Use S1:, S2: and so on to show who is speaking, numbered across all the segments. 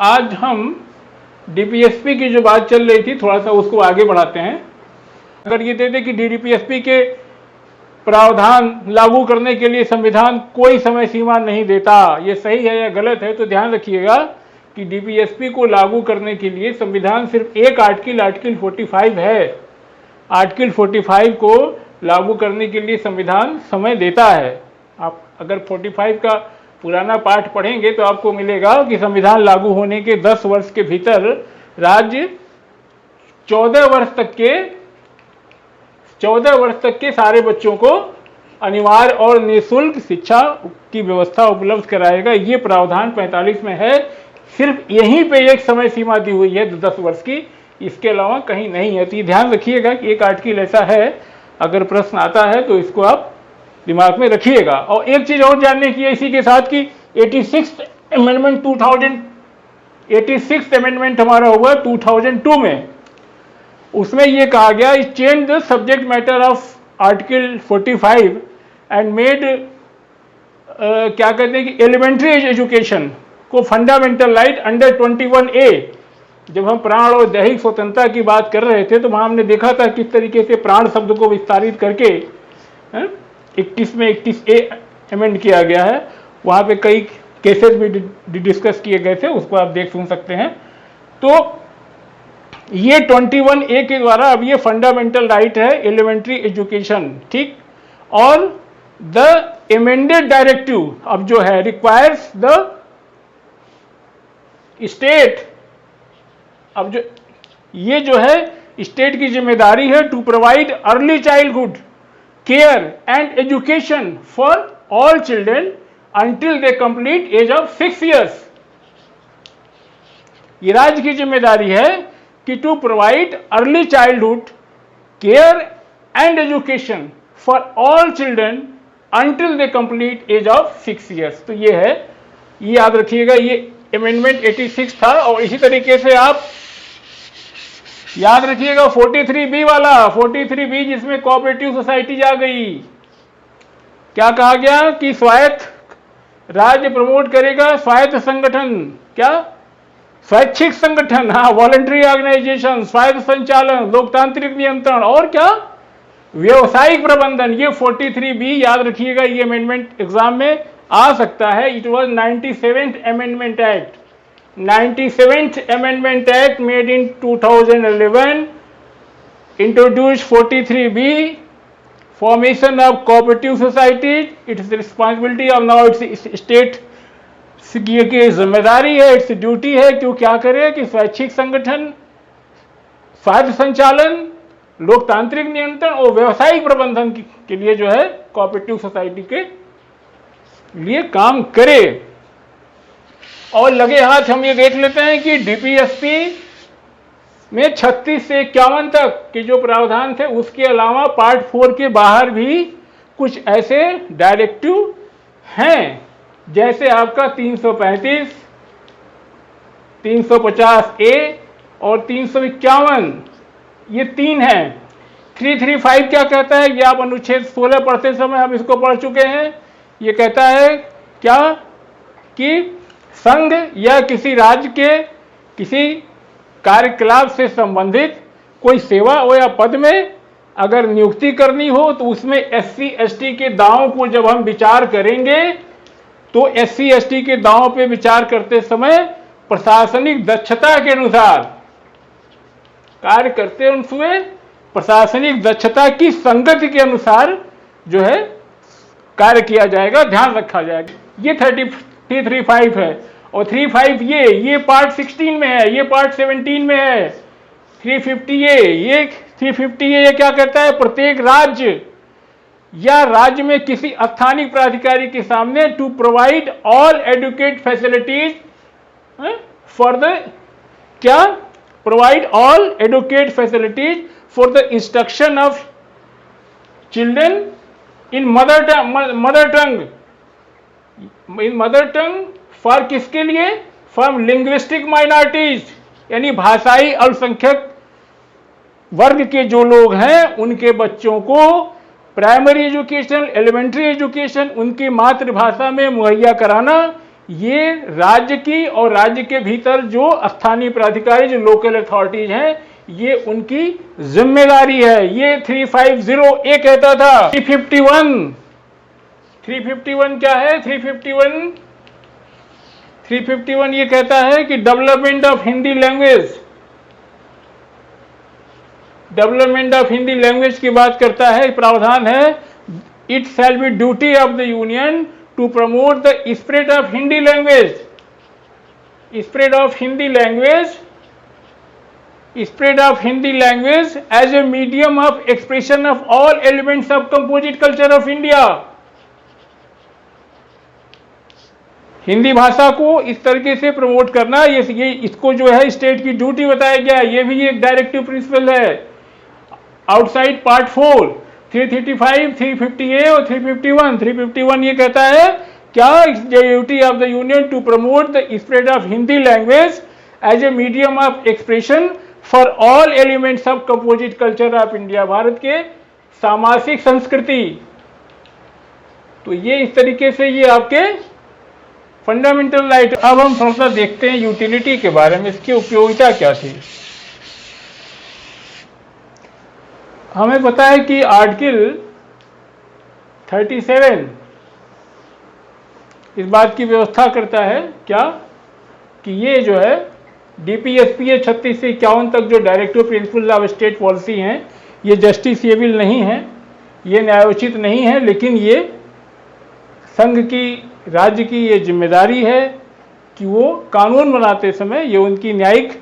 S1: आज हम डीपीएसपी की जो बात चल रही थी थोड़ा सा उसको आगे बढ़ाते हैं। अगर ये दे दे कि डीपीएसपी के प्रावधान लागू करने के लिए संविधान कोई समय सीमा नहीं देता, ये सही है या गलत है? तो ध्यान रखिएगा कि डीपीएसपी को लागू करने के लिए संविधान सिर्फ एक आर्टिकल 45 है। आर्टिकल 45 को लागू करने के लिए संविधान समय देता है। आप अगर 45 का पुराना पाठ पढ़ेंगे तो आपको मिलेगा कि संविधान लागू होने के 10 वर्ष के भीतर राज्य 14 वर्ष तक के सारे बच्चों को अनिवार्य और निःशुल्क शिक्षा की व्यवस्था उपलब्ध कराएगा। ये प्रावधान 45 में है। सिर्फ यहीं पे एक समय सीमा दी हुई है 10 वर्ष की, इसके अलावा कहीं नहीं है। तो ये ध्यान रखिएगा कि एक आर्टिकल ऐसा है, अगर प्रश्न आता है तो इसको आप दिमाग में रखिएगा। और एक चीज और जानने की है इसी के साथ कि 86th अमेंडमेंट हमारा हुआ 2002 में। उसमें यह कहा गया change the subject matter of article 45 and made क्या कहते हैं कि एलिमेंट्री एजुकेशन को फंडामेंटल राइट अंडर 21A। जब हम प्राण और दैहिक स्वतंत्रता की बात कर रहे थे तो वहां हमने देखा था किस तरीके से प्राण शब्द को विस्तारित करके 21 में 31A अमेंड किया गया है। वहां पे कई केसेस भी डिस्कस किए गए थे, उसको आप देख सुन सकते हैं। तो ये 21A के द्वारा अब ये फंडामेंटल राइट है एलिमेंट्री एजुकेशन, ठीक। और द एमेंडेड डायरेक्टिव अब जो है रिक्वायर्स द स्टेट, अब जो ये जो है स्टेट की जिम्मेदारी है to provide early childhood care and education for all children until they complete age of 6 years। ये राज्य की जिम्मेदारी है कि to provide early childhood care and education for all children until they complete age of 6 years। तो ये है, ये याद रखिएगा, ये अमेंडमेंट 86 था। और इसी तरीके से आप याद रखिएगा 43B वाला, 43B जिसमें कोऑपरेटिव सोसाइटीज आ गई। क्या कहा गया कि स्वायत्त राज्य प्रमोट करेगा स्वायत्त संगठन, क्या स्वैच्छिक संगठन, हाँ, वॉलंटरी ऑर्गेनाइजेशन, स्वायत्त संचालन, लोकतांत्रिक नियंत्रण और क्या व्यवसायिक प्रबंधन। ये 43B याद रखिएगा, ये अमेंडमेंट एग्जाम में आ सकता है। It was 97th amendment act, 97th Amendment Act made in 2011 introduced 43B, formation of cooperative societies। It's the responsibility of now it's state की जिम्मेदारी है, इट्स ड्यूटी है कि वो क्या करे कि स्वैच्छिक संगठन, स्वायत्त संचालन, लोकतांत्रिक नियंत्रण और व्यावसायिक प्रबंधन के लिए जो है कोऑपरेटिव सोसाइटी के लिए काम करे। और लगे हाथ हम ये देख लेते हैं कि डीपीएसपी में 36 से 51 तक के जो प्रावधान थे उसके अलावा पार्ट 4 के बाहर भी कुछ ऐसे डायरेक्टिव हैं, जैसे आपका 335, 350A और 351, ये 3 हैं। 335 क्या कहता है, ये आप अनुच्छेद 16 पढ़ते समय हम इसको पढ़ चुके हैं। ये कहता है क्या कि संघ या किसी राज्य के किसी कार्यकलाप से संबंधित कोई सेवा हो या पद में अगर नियुक्ति करनी हो तो उसमें SC/ST के दावों को जब हम विचार करेंगे तो SC/ST के दावों पे विचार करते समय प्रशासनिक दक्षता के अनुसार कार्य करते हुए प्रशासनिक दक्षता की संगति के अनुसार जो है कार्य किया जाएगा, ध्यान रखा जाएगा। ये 335 है। और 35 ये पार्ट 16 में है, ये पार्ट 17 में है। 350A ये क्या कहता है, प्रत्येक राज्य या राज्य में किसी स्थानीय प्राधिकारी के सामने to provide all adequate facilities for the क्या provide all adequate facilities for the instruction of children in mother tongue for किसके लिए, फॉर लिंग्विस्टिक माइनॉरिटीज, यानी भाषाई अल्पसंख्यक वर्ग के जो लोग हैं उनके बच्चों को प्राइमरी एजुकेशन, एलिमेंट्री एजुकेशन उनकी मातृभाषा में मुहैया कराना, ये राज्य की और राज्य के भीतर जो स्थानीय प्राधिकारी, जो लोकल अथॉरिटीज हैं, ये उनकी जिम्मेदारी है। ये 350 ये कहता था। 351 क्या है? 351 ये कहता है कि development of Hindi language, development of Hindi language की बात करता है। प्रावधान है, it shall be duty of the union to promote the spread of Hindi language, spread of Hindi language, spread of Hindi language as a medium of expression of all elements of composite culture of India। Hindi भाषा को इस तरीके से promote करना, ये इसको जो है स्टेट की ड्यूटी बताया गया। ये भी एक डायरेक्टिव प्रिंसिपल है। आउटसाइड पार्ट 4 335, 350A और 351। 351 ये कहता है क्या? Duty of the union to promote the spread of Hindi language as a medium of expression for all elements of composite culture of India, Bharat के सामासिक संस्कृति। तो ये इस तरीके से ये आपके फंडामेंटल राइट। अब हम थोड़ा सा देखते हैं यूटिलिटी के बारे में, इसकी उपयोगिता क्या थी। हमें पता है कि आर्टिकल 37 इस बात की व्यवस्था करता है क्या, कि ये जो है DPSPA 36 से 51 तक जो directive principle of state policy हैं, ये जस्टिसेबल नहीं है, ये न्यायोचित नहीं है, लेकिन ये संघ की, राज्य की ये जिम्मेदारी है कि वो कानून बनाते समय, ये उनकी न्यायिक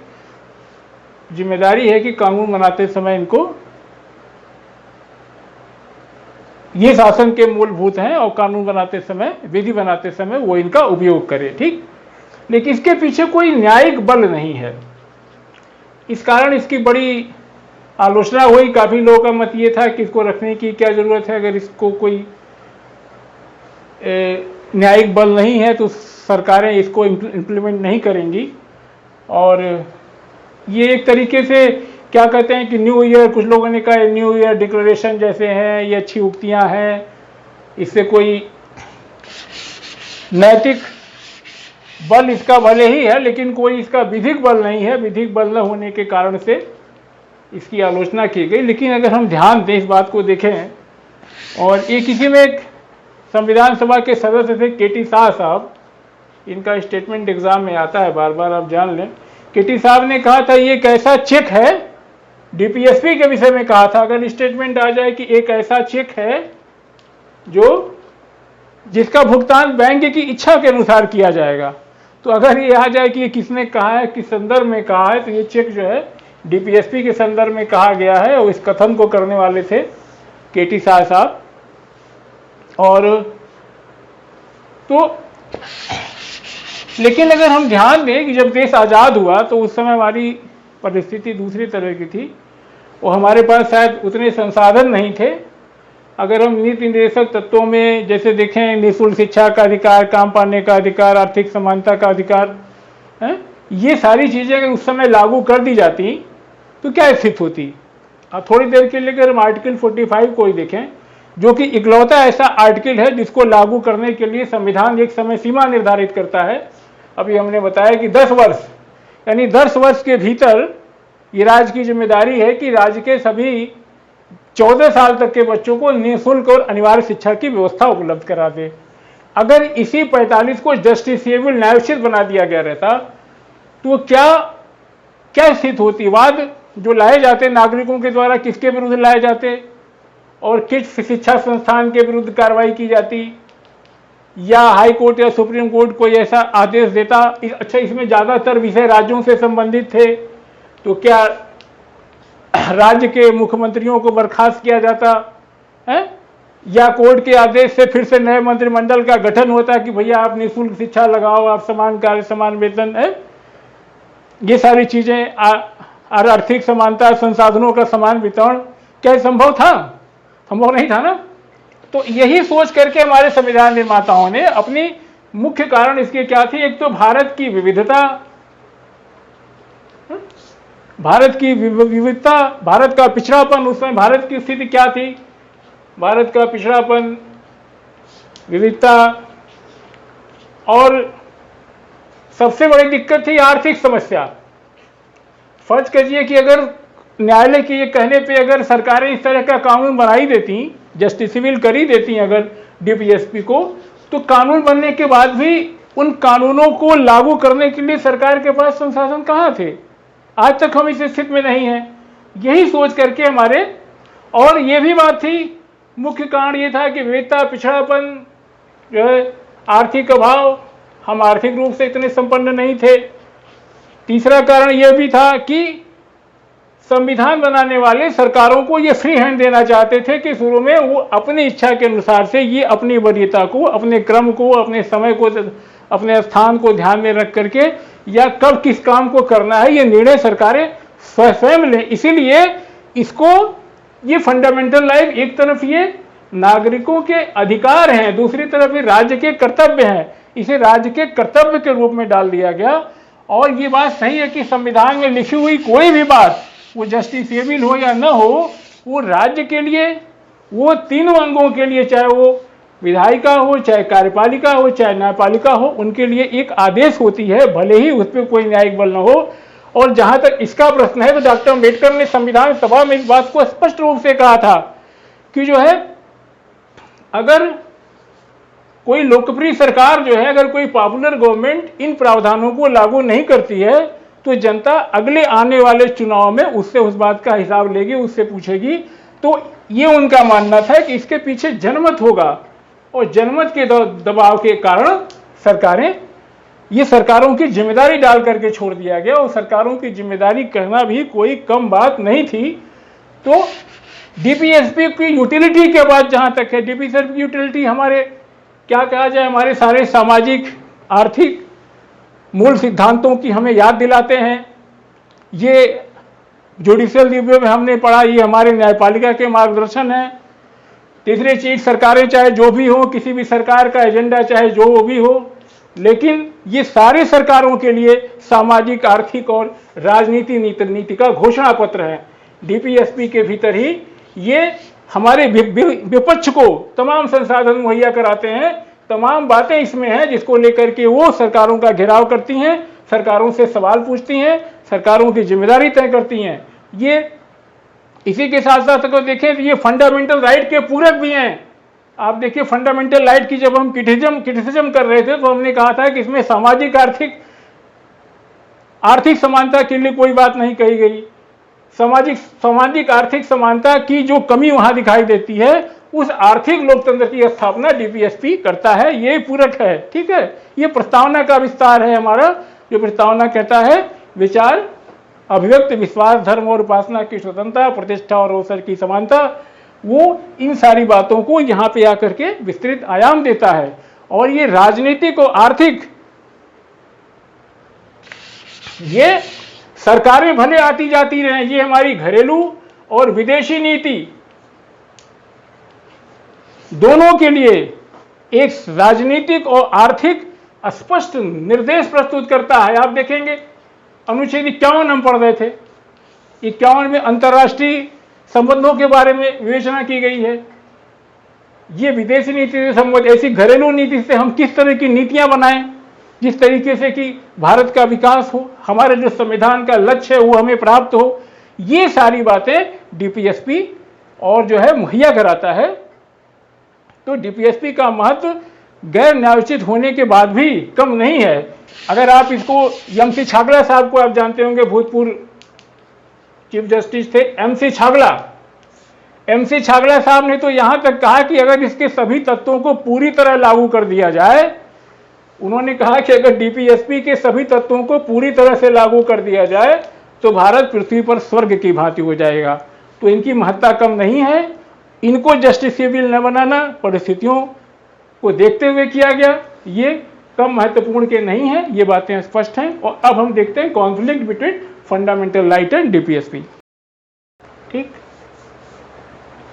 S1: जिम्मेदारी है कि कानून बनाते समय इनको, ये शासन के मूलभूत हैं और कानून बनाते समय, विधि बनाते समय वो इनका उपयोग करे। ठीक, लेकिन इसके पीछे कोई न्यायिक बल नहीं है। इस कारण इसकी बड़ी आलोचना हुई। काफी लोगों का मत ये था कि इसको रखने की क्या जरूरत है, अगर इसको कोई न्यायिक बल नहीं है तो सरकारें इसको इम्प्लीमेंट नहीं करेंगी। और ये एक तरीके से क्या कहते हैं कि न्यू ईयर, कुछ लोगों ने कहा न्यू ईयर डिक्लेरेशन जैसे हैं, ये अच्छी उक्तियां हैं, इससे कोई नैतिक बल इसका भले ही है लेकिन कोई इसका विधिक बल नहीं है। विधिक बल न होने के कारण से इसकी आलोचना की गई। लेकिन अगर हम ध्यान दें, इस बात को देखें, और ये किसी में एक संविधान सभा के सदस्य थे KT शाह साहब, इनका स्टेटमेंट एग्जाम में आता है बार बार, आप जान लें। KT साहब ने कहा था ये एक ऐसा चेक है, DPSP के विषय में कहा था, अगर स्टेटमेंट आ जाए कि एक ऐसा चेक है जो जिसका भुगतान बैंक की इच्छा के अनुसार किया जाएगा। तो अगर ये आ जाए कि ये किसने कहा है, किस संदर्भ में कहा है, तो ये चेक जो है DPSP के संदर्भ में कहा गया है और इस कथन को करने वाले थे KT शाह साहब। और तो लेकिन अगर हम ध्यान दें कि जब देश आज़ाद हुआ तो उस समय हमारी परिस्थिति दूसरी तरह की थी और हमारे पास शायद उतने संसाधन नहीं थे। अगर हम नीति निर्देशक तत्वों में जैसे देखें, निःशुल्क शिक्षा का अधिकार, काम पाने का अधिकार, आर्थिक समानता का अधिकार, ये सारी चीज़ें अगर उस समय लागू कर दी जाती तो क्या स्थिति होती। अब थोड़ी देर के लिए अगर हम आर्टिकल 45 को ही देखें, जो कि इकलौता ऐसा आर्टिकल है जिसको लागू करने के लिए संविधान एक समय सीमा निर्धारित करता है। अभी हमने बताया कि 10 वर्ष, यानी 10 वर्ष के भीतर ये राज्य की जिम्मेदारी है कि राज्य के सभी 14 साल तक के बच्चों को निःशुल्क और अनिवार्य शिक्षा की व्यवस्था उपलब्ध करा दे। अगर इसी 45 को जस्टिसेबल, न्यायोचित बना दिया गया रहता तो क्या स्थिति होती। वाद जो लाए जाते नागरिकों के द्वारा किसके विरुद्ध लाए जाते और किस शिक्षा संस्थान के विरुद्ध कार्रवाई की जाती, या हाई कोर्ट या सुप्रीम कोर्ट कोई ऐसा आदेश देता। अच्छा, इसमें ज़्यादातर विषय राज्यों से संबंधित थे, तो क्या राज्य के मुख्यमंत्रियों को बर्खास्त किया जाता है, या कोर्ट के आदेश से फिर से नए मंत्रिमंडल का गठन होता कि भैया आप निःशुल्क शिक्षा लगाओ, आप समान कार्य समान वेतन है। ये सारी चीज़ें, आर्थिक समानता, संसाधनों का समान वितरण, क्या संभव था? संभव नहीं था ना। तो यही सोच करके हमारे संविधान निर्माताओं ने अपनी मुख्य कारण इसके क्या थी, एक तो भारत की विविधता, भारत की विविधता, भारत का पिछड़ापन। उस समय भारत की स्थिति क्या थी, भारत का पिछड़ापन, विविधता, और सबसे बड़ी दिक्कत थी आर्थिक समस्या। फर्ज करिए कि अगर न्यायालय के ये कहने पे अगर सरकारें इस तरह का कानून बना ही देती, जस्टिसेबल कर ही देती अगर डीपीएसपी को, तो कानून बनने के बाद भी उन कानूनों को लागू करने के लिए सरकार के पास संसाधन कहाँ थे। आज तक हम इस स्थिति में नहीं हैं। यही सोच करके हमारे, और ये भी बात थी, मुख्य कारण ये था कि विविधता, पिछड़ापन, जो है आर्थिक अभाव, हम आर्थिक रूप से इतने संपन्न नहीं थे। तीसरा कारण यह भी था कि संविधान बनाने वाले सरकारों को ये फ्री हैंड देना चाहते थे कि शुरू में वो अपनी इच्छा के अनुसार से ये अपनी वरीयता को, अपने क्रम को, अपने समय को, अपने स्थान को ध्यान में रख करके या कब किस काम को करना है ये निर्णय सरकारें स्वयं लें। इसीलिए इसको, ये फंडामेंटल राइट एक तरफ ये नागरिकों के अधिकार हैं, दूसरी तरफ ये राज्य के कर्तव्य हैं, इसे राज्य के कर्तव्य के रूप में डाल दिया गया। और ये बात सही है कि संविधान में लिखी हुई कोई भी बात, वो जस्टिसेबल हो या न हो, वो राज्य के लिए, वो तीनों अंगों के लिए, चाहे वो विधायिका हो, चाहे कार्यपालिका हो, चाहे न्यायपालिका हो, उनके लिए एक आदेश होती है, भले ही उस पर कोई न्यायिक बल न हो। और जहां तक इसका प्रश्न है तो डॉक्टर अम्बेडकर ने संविधान सभा में इस बात को स्पष्ट रूप से कहा था कि जो है, अगर कोई लोकप्रिय सरकार जो है, अगर कोई पॉपुलर गवर्नमेंट इन प्रावधानों को लागू नहीं करती है तो जनता अगले आने वाले चुनाव में उससे उस बात का हिसाब लेगी, उससे पूछेगी। तो ये उनका मानना था कि इसके पीछे जनमत होगा, और जनमत के दबाव के कारण सरकारें, ये सरकारों की जिम्मेदारी डाल करके छोड़ दिया गया। और सरकारों की जिम्मेदारी कहना भी कोई कम बात नहीं थी। तो डीपीएसपी की यूटिलिटी के बाद, जहां तक है डीपीएसपी की यूटिलिटी, हमारे क्या कहा जाए, हमारे सारे सामाजिक आर्थिक मूल सिद्धांतों की हमें याद दिलाते हैं। ये जुडिशियल रिव्यू में हमने पढ़ा, ये हमारे न्यायपालिका के मार्गदर्शन है। तीसरी चीज, सरकारें चाहे जो भी हो, किसी भी सरकार का एजेंडा चाहे जो भी हो, लेकिन ये सारे सरकारों के लिए सामाजिक, आर्थिक और राजनीति नीति का घोषणा पत्र है। डीपीएसपी के भीतर ही ये हमारे विपक्ष को तमाम संसाधन मुहैया कराते हैं, तमाम बातें इसमें हैं जिसको लेकर के वो सरकारों का घेराव करती हैं, सरकारों से सवाल पूछती हैं, सरकारों की जिम्मेदारी तय करती हैं। ये इसी के साथ साथ अगर देखें तो ये फंडामेंटल राइट के पूरक भी हैं। आप देखिए, फंडामेंटल राइट की जब हम क्रिटिसिज्म कर रहे थे तो हमने कहा था कि इसमें सामाजिक आर्थिक समानता के लिए कोई बात नहीं कही गई। सामाजिक आर्थिक समानता की जो कमी वहां दिखाई देती है, उस आर्थिक लोकतंत्र की स्थापना डीपीएसपी करता है, ये पूरक है। ठीक है, ये प्रस्तावना का विस्तार है हमारा। जो प्रस्तावना कहता है, विचार, अभिव्यक्ति, विश्वास, धर्म और उपासना की स्वतंत्रता, प्रतिष्ठा और अवसर की समानता, वो इन सारी बातों को यहाँ पे आकर के विस्तृत आयाम देता है। और ये राजनीतिक और आर्थिक, ये सरकारें भले आती जाती रहें, ये हमारी घरेलू और विदेशी नीति दोनों के लिए एक राजनीतिक और आर्थिक स्पष्ट निर्देश प्रस्तुत करता है। आप देखेंगे, अनुच्छेद 51 हम पढ़ रहे थे, 51 में अंतर्राष्ट्रीय संबंधों के बारे में विवेचना की गई है। ये विदेशी नीति से संबंध, ऐसी घरेलू नीति से हम किस तरह की नीतियां बनाएं जिस तरीके से कि भारत का विकास हो, हमारे जो संविधान का लक्ष्य है वो हमें प्राप्त हो, ये सारी बातें डीपीएसपी और जो है मुहैया कराता है। तो डीपीएसपी का महत्व गैर न्यायोचित होने के बाद भी कम नहीं है। अगर आप इसको, एमसी छागला साहब को आप जानते होंगे, भूतपूर्व चीफ जस्टिस थे एमसी छागला। एमसी छागला साहब ने तो यहां तक कहा कि अगर इसके सभी तत्वों को पूरी तरह लागू कर दिया जाए, उन्होंने कहा कि अगर डीपीएसपी के सभी तत्वों को पूरी तरह से लागू कर दिया जाए तो भारत पृथ्वी पर स्वर्ग की भांति हो जाएगा। तो इनकी महत्ता कम नहीं है। इनको जस्टिसेबल न बनाना परिस्थितियों को देखते हुए किया गया, ये कम महत्वपूर्ण के नहीं है, ये बातें स्पष्ट हैं। और अब हम देखते हैं conflict between fundamental right and DPSP. ठीक,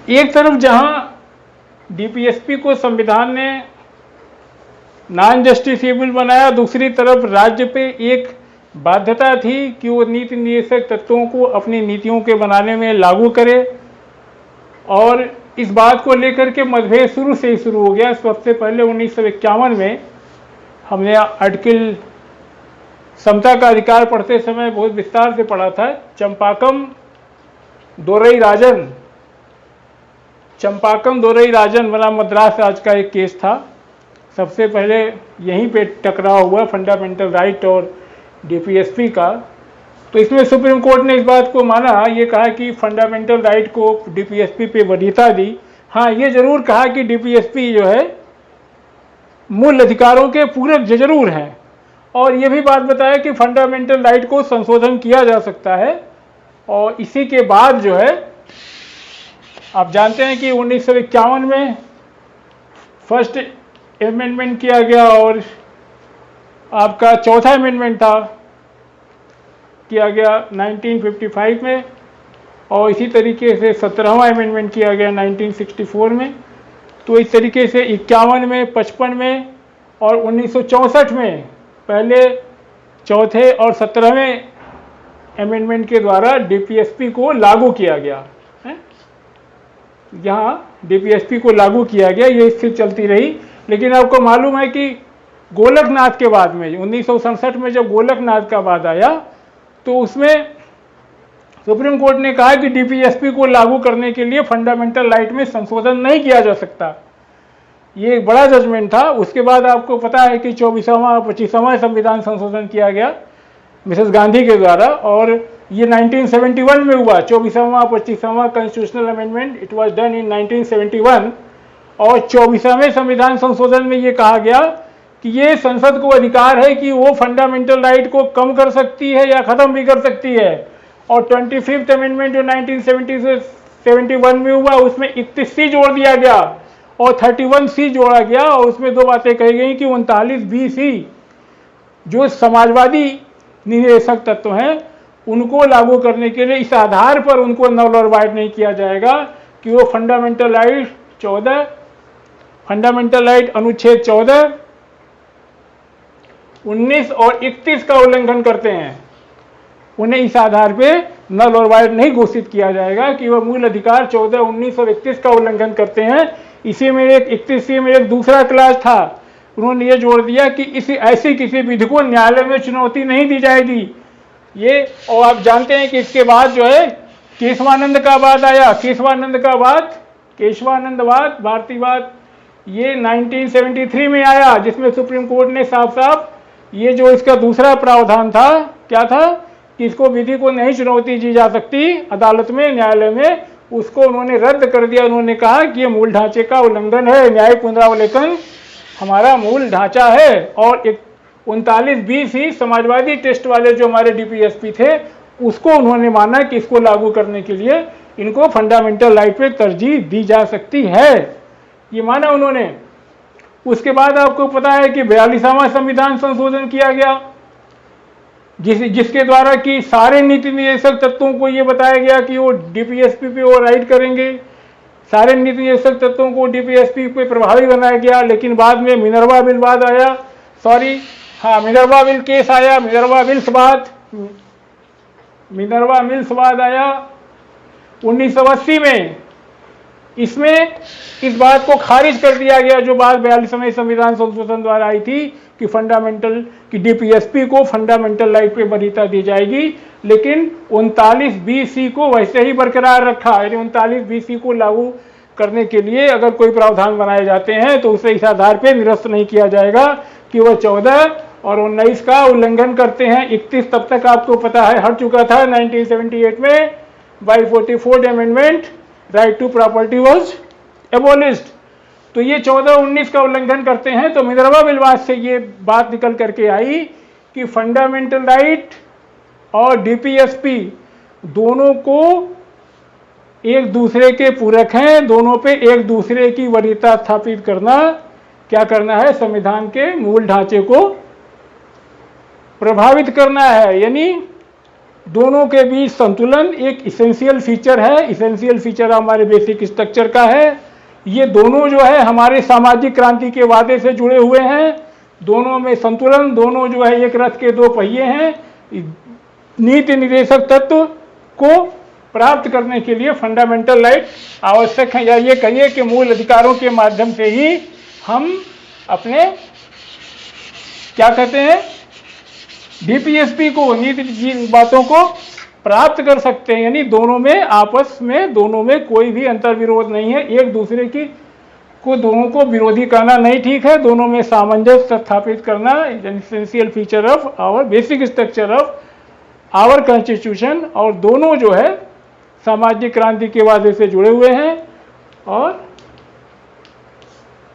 S1: एक तरफ जहां डीपीएसपी को संविधान ने नॉन जस्टिसेबल बनाया, दूसरी तरफ राज्य पे एक बाध्यता थी कि वो नीति निर्देशक तत्वों को अपनी नीतियों के बनाने में लागू करे। और इस बात को लेकर के मतभेद शुरू से ही शुरू हो गया। सबसे पहले 1951 में हमने आर्टिकल समता का अधिकार पढ़ते समय बहुत विस्तार से पढ़ा था। चंपाकम दोरई राजन बना मद्रास राज का एक केस था। सबसे पहले यहीं पे टकराव हुआ फंडामेंटल राइट और डीपीएसपी का। तो इसमें सुप्रीम कोर्ट ने इस बात को माना, ये कहा कि फंडामेंटल राइट को डीपीएसपी पे वरीयता दी। हाँ, ये जरूर कहा कि डीपीएसपी जो है मूल अधिकारों के पूरक जरूर हैं, और ये भी बात बताया कि फंडामेंटल राइट को संशोधन किया जा सकता है। और इसी के बाद जो है आप जानते हैं कि 1951 में फर्स्ट अमेंडमेंट किया गया और आपका चौथा अमेंडमेंट था किया गया 1955 में, और इसी तरीके से 17वां अमेंडमेंट किया गया 1964 में। तो इस तरीके से 51 में, 55 में और 1964 में पहले चौथे और 17वें अमेंडमेंट के द्वारा डीपीएसपी को लागू किया गया है। यहाँ डीपीएसपी को लागू किया गया, ये स्थिति चलती रही। लेकिन आपको मालूम है कि गोलकनाथ के बाद में 1967 में जब गोलकनाथ का बाद आया तो उसमें सुप्रीम कोर्ट ने कहा कि डीपीएसपी को लागू करने के लिए फंडामेंटल राइट में संशोधन नहीं किया जा सकता। ये एक बड़ा जजमेंट था। उसके बाद आपको पता है कि 24वां 25वां संविधान संशोधन किया गया मिसेस गांधी के द्वारा, और ये 1971 में हुआ। 24वां 25वां constitutional amendment it was done in 1971। और 24वें संविधान संशोधन में ये कहा गया कि ये संसद को अधिकार है कि वो फंडामेंटल राइट को कम कर सकती है या खत्म भी कर सकती है। और 25th अमेंडमेंट जो 1971 में हुआ उसमें 31C जोड़ दिया गया और 31C जोड़ा गया, और उसमें दो बातें कही गई कि 39B(c) जो समाजवादी निवेशक तत्व हैं उनको लागू करने के लिए इस आधार पर उनको नल और वाइड नहीं किया जाएगा कि वो फंडामेंटल राइट अनुच्छेद 14, 19 और 31 का उल्लंघन करते हैं। उन्हें इस आधार पे नल और वाइड नहीं घोषित किया जाएगा कि वह मूल अधिकार 14, 19 और 31 का उल्लंघन करते हैं। इसी में एक 31C में एक दूसरा क्लास था, उन्होंने ये जोड़ दिया कि ऐसी किसी विधि को न्यायालय में चुनौती नहीं दी जाएगी। ये, और आप जानते हैं कि इसके बाद जो है केशवानंद का बाद आया। केशवानंदवाद भारतीयवाद ये 1973 में आया, जिसमें सुप्रीम कोर्ट ने साफ साफ ये जो इसका दूसरा प्रावधान था, क्या था कि इसको विधि को नहीं चुनौती दी जा सकती अदालत में, न्यायालय में, उसको उन्होंने रद्द कर दिया। उन्होंने कहा कि ये मूल ढांचे का उल्लंघन है, न्यायिक पुनरावलोकन हमारा मूल ढांचा है। और 39B(c) समाजवादी टेस्ट वाले जो हमारे डीपीएसपी थे उसको उन्होंने माना कि इसको लागू करने के लिए इनको फंडामेंटल राइट पे तरजीह दी जा सकती है, ये माना उन्होंने। उसके बाद आपको पता है कि 42वां संविधान संशोधन किया गया, जिसके द्वारा कि सारे नीति निदेशक तत्वों को ये बताया गया कि वो डीपीएसपी पे वो राइट करेंगे। सारे नीति निदेशक तत्वों को डीपीएसपी पे प्रभावी बनाया गया। लेकिन बाद में मिनर्वा बिल बाद आया, मिनर्वा बिल केस आया, मिनर्वा मिल्स बाद आया 1980 में। इसमें इस बात को खारिज कर दिया गया जो बात 42वें संविधान संशोधन द्वारा आई थी कि डीपीएसपी को फंडामेंटल राइट पे वरीयता दी जाएगी, लेकिन 39B(c) को वैसे ही बरकरार रखा। यानी 39B(c) को लागू करने के लिए अगर कोई प्रावधान बनाए जाते हैं तो उसे इस आधार पे निरस्त नहीं किया जाएगा कि वह 14 और 19 का उल्लंघन करते हैं। 31 तब तक आपको पता है हट चुका था 1978 में by 44th amendment, right to property was abolished. तो ये 14-19 का उल्लंघन करते हैं। तो मिनर्वा बिल से ये बात निकल करके आई कि फंडामेंटल राइट और डीपीएसपी दोनों को एक दूसरे के पूरक हैं, दोनों पे एक दूसरे की वरीयता स्थापित करना क्या करना है, संविधान के मूल ढांचे को प्रभावित करना है। यानी दोनों के बीच संतुलन एक इसेंशियल फीचर है, इसेंशियल फीचर हमारे बेसिक स्ट्रक्चर का है। ये दोनों जो है हमारे सामाजिक क्रांति के वादे से जुड़े हुए हैं, दोनों में संतुलन, दोनों जो है एक रथ के दो पहिए हैं। नीति निदेशक तत्व को प्राप्त करने के लिए फंडामेंटल राइट आवश्यक है, या ये कहिए कि मूल अधिकारों के माध्यम से ही हम अपने क्या कहते हैं डीपीएसपी को नीति की बातों को प्राप्त कर सकते हैं, यानी दोनों में आपस में दोनों में कोई भी अंतर विरोध नहीं है। एक दूसरे की को दोनों को विरोधी कहना नहीं ठीक है, दोनों में सामंजस्य स्थापित करना essential feature of our basic structure of our constitution, और दोनों जो है सामाजिक क्रांति के वादे से जुड़े हुए हैं। और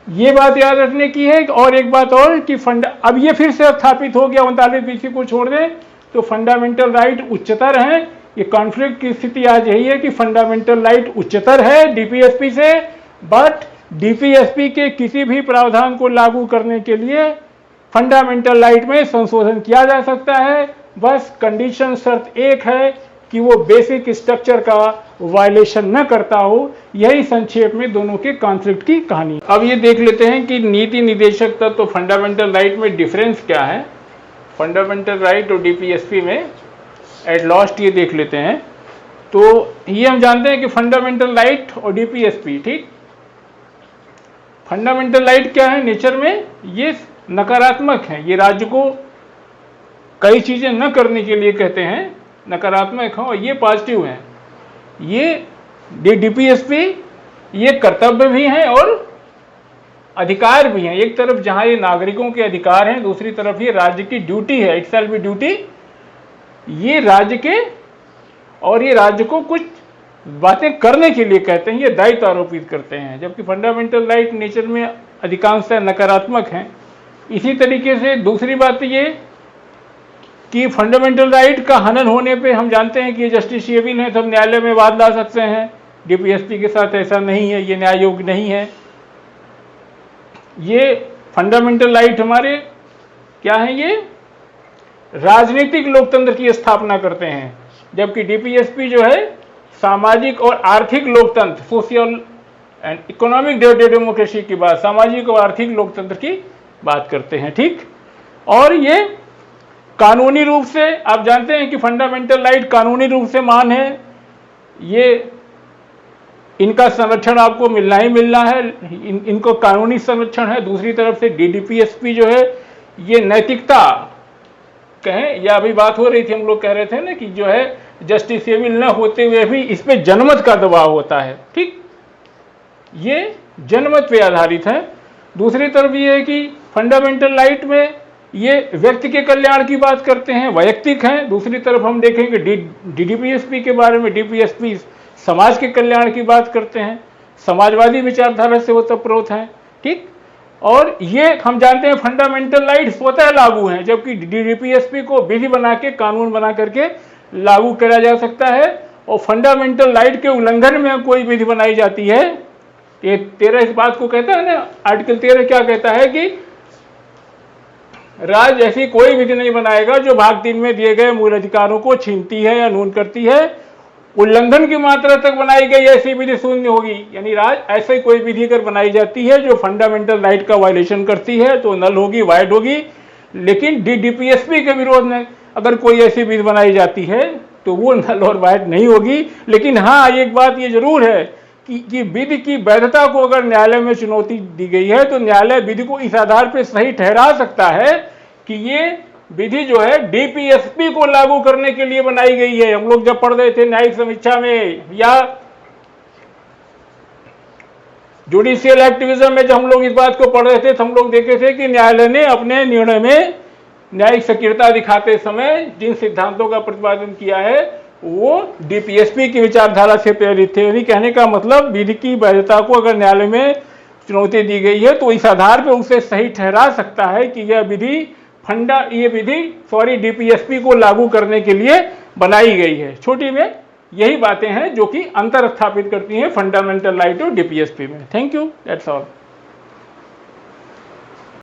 S1: ये बात याद रखने की है। और एक बात और कि अब ये फिर से स्थापित हो गया, 39 को छोड़ दें तो फंडामेंटल राइट उच्चतर हैं। ये कॉन्फ्लिक्ट की स्थिति आज यही है कि फंडामेंटल राइट उच्चतर है डीपीएसपी से, बट डीपीएसपी के किसी भी प्रावधान को लागू करने के लिए फंडामेंटल राइट में संशोधन किया जा सकता है। बस कंडीशन शर्त एक है कि वो बेसिक स्ट्रक्चर का वायलेशन न करता हो। यही संक्षेप में दोनों के कॉन्फ्लिक्ट की कहानी। अब ये देख लेते हैं कि नीति निदेशक तत्व तो फंडामेंटल राइट में डिफरेंस क्या है, फंडामेंटल राइट और डीपीएसपी में एट लास्ट ये देख लेते हैं। तो ये हम जानते हैं कि फंडामेंटल राइट और डीपीएसपी, ठीक, फंडामेंटल राइट क्या है नेचर में, ये नकारात्मक है, ये राज्य को कई चीजें न करने के लिए कहते हैं, नकारात्मक है, और ये पॉजिटिव है। ये डीपीएसपी ये कर्तव्य भी हैं और अधिकार भी हैं। एक तरफ जहां ये नागरिकों के अधिकार हैं, दूसरी तरफ ये राज्य की ड्यूटी है, इटसेल्फ भी ड्यूटी, ये राज्य के, और ये राज्य को कुछ बातें करने के लिए कहते हैं, ये दायित्व आरोपित करते हैं। जबकि फंडामेंटल राइट नेचर में अधिकांशतः नकारात्मक हैं। इसी तरीके से दूसरी बात ये कि फंडामेंटल राइट का हनन होने पे हम जानते हैं कि ये जस्टिसिएबल है, तो हम न्यायालय में वाद ला सकते हैं। डीपीएसपी के साथ ऐसा नहीं है, ये न्याय योग्य नहीं है। ये फंडामेंटल राइट हमारे क्या है, ये राजनीतिक लोकतंत्र की स्थापना करते हैं, जबकि डीपीएसपी जो है सामाजिक और आर्थिक लोकतंत्र, सोशल एंड इकोनॉमिक डेमोक्रेसी की बात, सामाजिक और आर्थिक लोकतंत्र की बात करते हैं, ठीक। और ये कानूनी रूप से आप जानते हैं कि फंडामेंटल राइट कानूनी रूप से मान है, ये इनका संरक्षण आपको मिलना ही मिलना है, इनको कानूनी संरक्षण है। दूसरी तरफ से डीपीएसपी जो है ये नैतिकता कहें, या अभी बात हो रही थी, हम लोग कह रहे थे ना कि जो है जस्टिसिएबल न होते हुए भी इस पे जनमत का दबाव होता है, ठीक, ये जनमत पे आधारित है। दूसरी तरफ ये है कि फंडामेंटल राइट में ये व्यक्ति के कल्याण की बात करते हैं, वैयक्तिक हैं। दूसरी तरफ हम देखेंगे डीपीएसपी के बारे में, डीपीएसपी समाज के कल्याण की बात करते हैं, समाजवादी विचारधारा से ओतप्रोत हैं, ठीक। और ये हम जानते हैं फंडामेंटल राइट स्वतः लागू हैं, जबकि डीपीएसपी को विधि बना के, कानून बना करके लागू करा जा सकता है। और फंडामेंटल राइट के उल्लंघन में कोई विधि बनाई जाती है, ये 13 इस बात को कहता है ना, आर्टिकल 13 क्या कहता है कि राज्य ऐसी कोई विधि नहीं बनाएगा जो भाग 3 में दिए गए मूल अधिकारों को छीनती है या न्यून करती है। उल्लंघन की मात्रा तक बनाई गई ऐसी विधि शून्य होगी, यानी राज्य ऐसी कोई विधि अगर बनाई जाती है जो फंडामेंटल राइट का वायलेशन करती है तो नल होगी, वाइड होगी। लेकिन डीपीएसपी के विरोध में अगर कोई ऐसी विधि बनाई जाती है तो वो नल और वाइड नहीं होगी। लेकिन हाँ, एक बात ये जरूर है कि विधि की वैधता को अगर न्यायालय में चुनौती दी गई है तो न्यायालय विधि को इस आधार पर सही ठहरा सकता है कि ये विधि जो है डीपीएसपी को लागू करने के लिए बनाई गई है। हम लोग जब पढ़ रहे थे न्यायिक समीक्षा में या जुडिशियल एक्टिविज्म में, जब हम लोग इस बात को पढ़ रहे थे तो हम लोग देखे थे कि न्यायालय ने अपने निर्णय में न्यायिक सक्रियता दिखाते समय जिन सिद्धांतों का प्रतिपादन किया है वो डीपीएसपी की विचारधारा से प्रेरित थे। यानी कहने का मतलब विधि की वैधता को अगर न्यायालय में चुनौती दी गई है तो इस आधार पर उसे सही ठहरा सकता है कि यह विधि डीपीएसपी को लागू करने के लिए बनाई गई है। छोटी में यही बातें हैं जो कि अंतर स्थापित करती हैं फंडामेंटल राइट और डीपीएसपी में। Thank you, that's all.